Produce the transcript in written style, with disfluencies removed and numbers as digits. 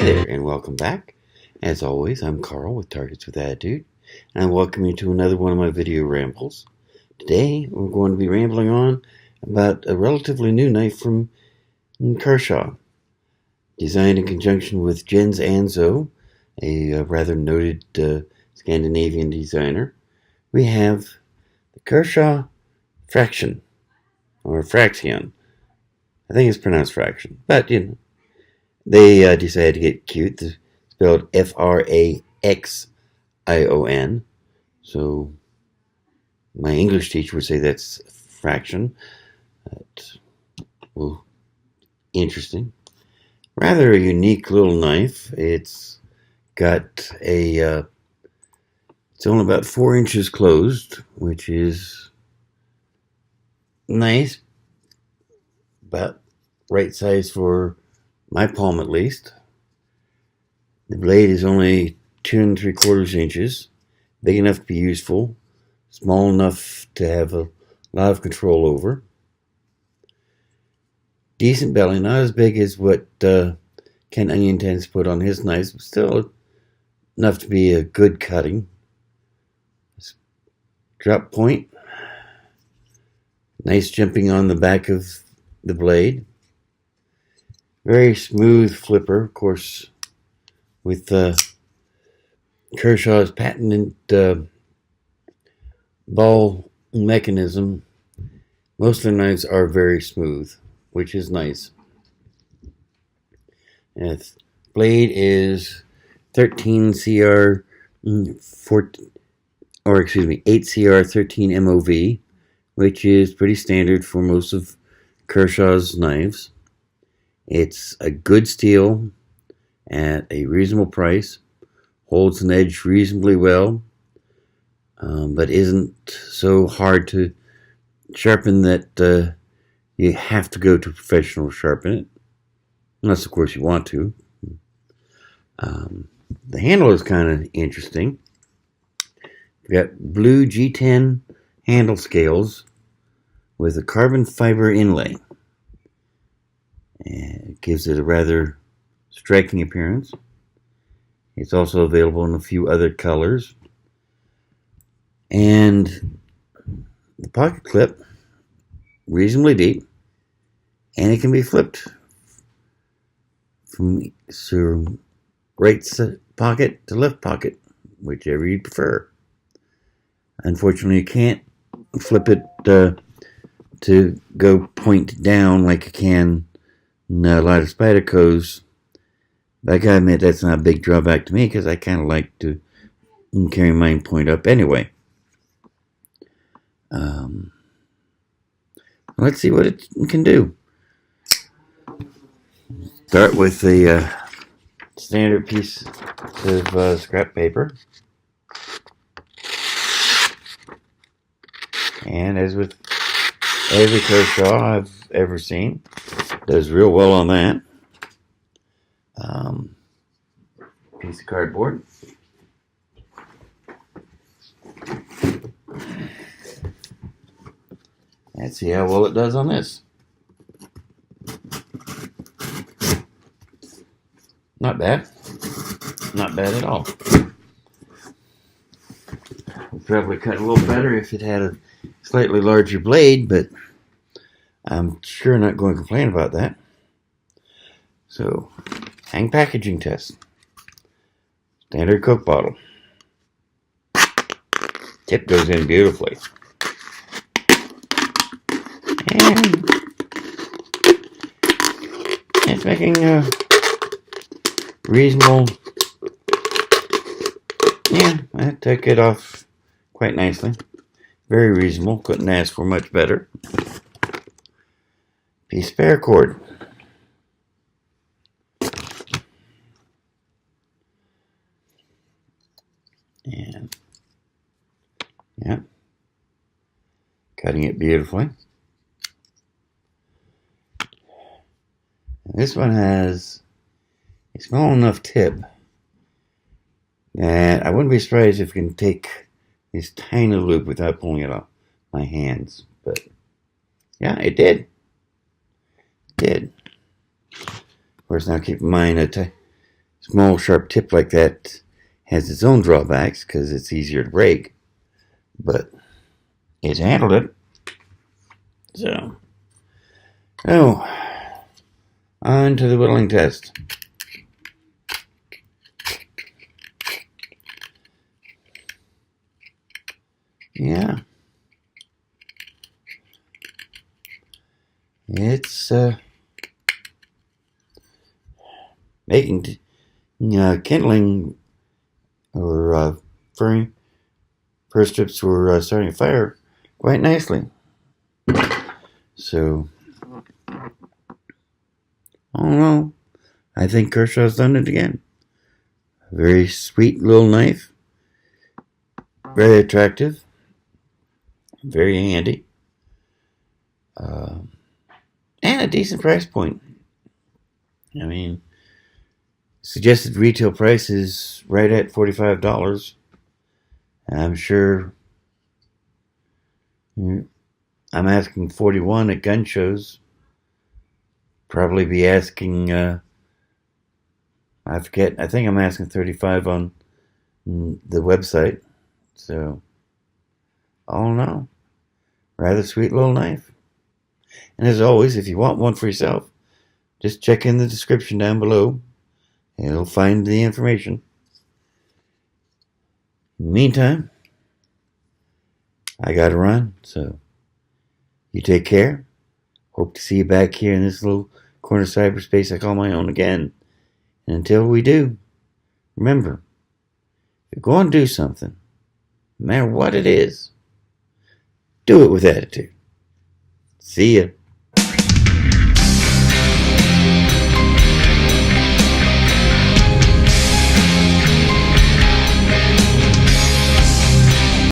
there, and welcome back. As always, I'm Carl with Targets with Attitude, and I welcome you to another one of my video rambles. Today, we're going to be rambling on about a relatively new knife from Kershaw, designed in conjunction with Jens Anzo, a rather noted Scandinavian designer. We have the Kershaw Fraxion, or Fraxion. I think it's pronounced Fraction, but they decided to get cute. It's spelled Fraxion. So my English teacher would say that's fraction. Well, interesting. Rather a unique little knife. It's got it's only about 4 inches closed, which is nice. About right size for my palm at least. The blade is only 2 3/4 inches, big enough to be useful, small enough to have a lot of control over. Decent belly, not as big as what Ken Onion tends to put on his knives, but still enough to be a good cutting. Drop point, nice jumping on the back of the blade. Very smooth flipper, of course, with Kershaw's patented ball mechanism. Most of their knives are very smooth, which is nice. And the blade is 8CR 13 MOV, which is pretty standard for most of Kershaw's knives. It's a good steel at a reasonable price, holds an edge reasonably well, but isn't so hard to sharpen that you have to go to a professional to sharpen it, unless of course you want to. The handle is kind of interesting. We've got blue G10 handle scales with a carbon fiber inlay. It gives it a rather striking appearance. It's also available in a few other colors. And the pocket clip, reasonably deep, and it can be flipped from right pocket to left pocket, whichever you prefer. Unfortunately, you can't flip it to go point down like you can in a lot of Spydercos. But I gotta admit, that's not a big drawback to me because I kind of like to carry mine point up anyway. Let's see what it can do. Start with the standard piece of scrap paper. And as with every Kershaw I've ever seen, does real well on that. Piece of cardboard. Let's see how well it does on this. Not bad. Not bad at all. Would probably cut a little better if it had a slightly larger blade, but I'm sure not going to complain about that. So, hang packaging test. Standard Coke bottle. Tip goes in beautifully. And it's making a reasonable. Yeah, I took it off quite nicely. Very reasonable. Couldn't ask for much better. Piece of paracord. And yeah, cutting it beautifully. And this one has a small enough tip that I wouldn't be surprised if it can take this tiny loop without pulling it off my hands. But yeah, it did. It did. Of course, now keep in mind small sharp tip like that has its own drawbacks because it's easier to break, but it's handled it. So, on to the whittling test. Yeah, it's making kindling or fur strips were starting to fire quite nicely. So, I don't know. I think Kershaw's done it again. A very sweet little knife. Very attractive. Very handy. And a decent price point. I mean, suggested retail price is right at $45. I'm sure I'm asking $41 at gun shows. Probably be asking, I forget, I think I'm asking $35 on the website. So, I don't know. Rather sweet little knife. And as always, if you want one for yourself, just check in the description down below. You'll find the information. In the meantime, I gotta run, so you take care. Hope to see you back here in this little corner of cyberspace I call my own again. And until we do, remember, if you're going to do something, no matter what it is, do it with attitude. See ya.